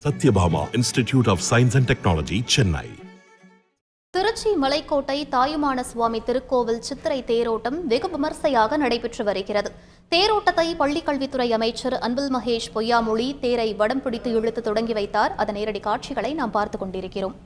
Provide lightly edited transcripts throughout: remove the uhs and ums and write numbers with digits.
Satyabhama institute of science and technology, Chennai. Trichy Malaikottai Thayumana Swamy திருக்கோவில் சித்திரை தேரோட்டம் வெகு விமர்சையாக நடைபெற்று வருகிறது. தேரோட்டத்தை பள்ளிக்கல்வித்துறை அமைச்சர் அன்பில் மகேஷ் பொய்யாமொழி தேரை வடம் பிடித்து இழுத்து தொடங்கி வைத்தார். அதன் நேரடி காட்சிகளை நாம் பார்த்துக் கொண்டிருக்கிறோம்.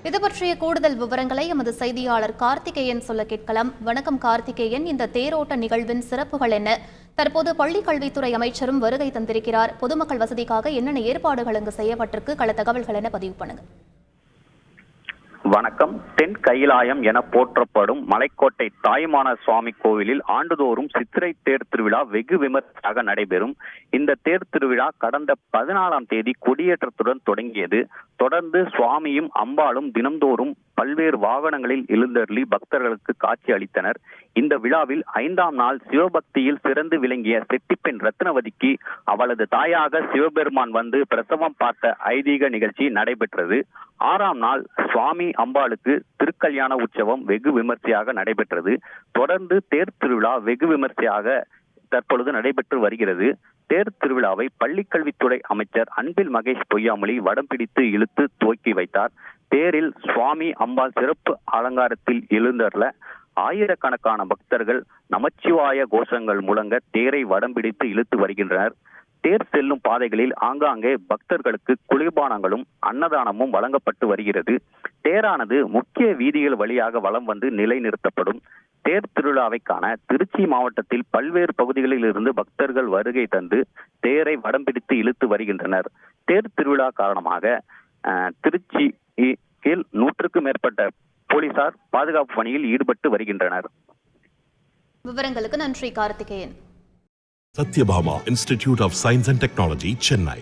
இது பற்றிய கூடுதல் விவரங்களை எமது செய்தியாளர் கார்த்திகேயன் சொல்ல கேட்கலாம். வணக்கம் கார்த்திகேயன், இந்த தேரோட்ட நிகழ்வின் சிறப்புகள் என்ன? தற்போது பள்ளிக் கல்வித்துறை அமைச்சரும் வருகை தந்திருக்கிறார். பொதுமக்கள் வசதிக்காக என்னென்ன ஏற்பாடுகள் அங்கு செய்யப்பட்டிருக்கு? கள தகவல்கள் என பதிவு பண்ணுங்க. வணக்கம். தென் கைலாயம் என போற்றப்படும் மலைக்கோட்டை தாயுமான சுவாமி கோவிலில் ஆண்டுதோறும் சித்திரை தேர் திருவிழா வெகு விமர்சையாக நடைபெறும். இந்த தேர் திருவிழா கடந்த 14ஆம் தேதி கொடியேற்றத்துடன் தொடங்கியது. தொடர்ந்து சுவாமியும் அம்பாளும் தினந்தோறும் பல்வேறு வாகனங்களில் எழுந்தருளி பக்தர்களுக்கு காட்சி அளித்தனர். இந்த விழாவில் 5ஆம் நாள் சிவபக்தியில் சிறந்து விளங்கிய செட்டிப்பெண் ரத்னவதிக்கு அவளது தாயாக சிவபெருமான் வந்து பிரசவம் பார்த்த ஐதீக நிகழ்ச்சி நடைபெற்றது. 6ஆம் நாள் சுவாமி அம்பாளுக்கு திருக்கல்யாண உற்சவம் வெகு விமர்சையாக நடைபெற்றது. தொடர்ந்து தேர் திருவிழா வெகு விமர்சையாக தற்பொழுது நடைபெற்று வருகிறது. தேர் திருவிழாவை பள்ளிக்கல்வித்துறை அமைச்சர் அன்பில் மகேஷ் பொய்யாமொழி வடம் பிடித்து இழுத்து துவக்கி வைத்தார். தேரில் சுவாமி அம்பாள் சிறப்பு அலங்காரத்தில் எழுந்தருள ஆயிரக்கணக்கான பக்தர்கள் நமச்சிவாய கோஷங்கள் முழங்க தேரை வடம் பிடித்து இழுத்து வருகின்றனர். தேர் செல்லும் பாதைகளில் ஆங்காங்கே பக்தர்களுக்கு குளிர்பானங்களும் அன்னதானமும் வழங்கப்பட்டு வருகிறது. தேரானது முக்கிய வீதிகள் வழியாக வலம் வந்து நிலைநிறுத்தப்படும். தேர் திருவிழாவை காண திருச்சி மாவட்டத்தில் பல்வேறு பகுதிகளில் இருந்து பக்தர்கள் வருகை தந்து தேரை வடம் பிடித்து இழுத்து வருகின்றனர். தேர் திருவிழா காரணமாக திருச்சியில் 100க்கும் மேற்பட்ட போலீசார் பாதுகாப்பு பணியில் ஈடுபட்டு வருகின்றனர். விவரங்களுக்கு நன்றி Karthikeyan. Sathyabama institute of science and technology, Chennai.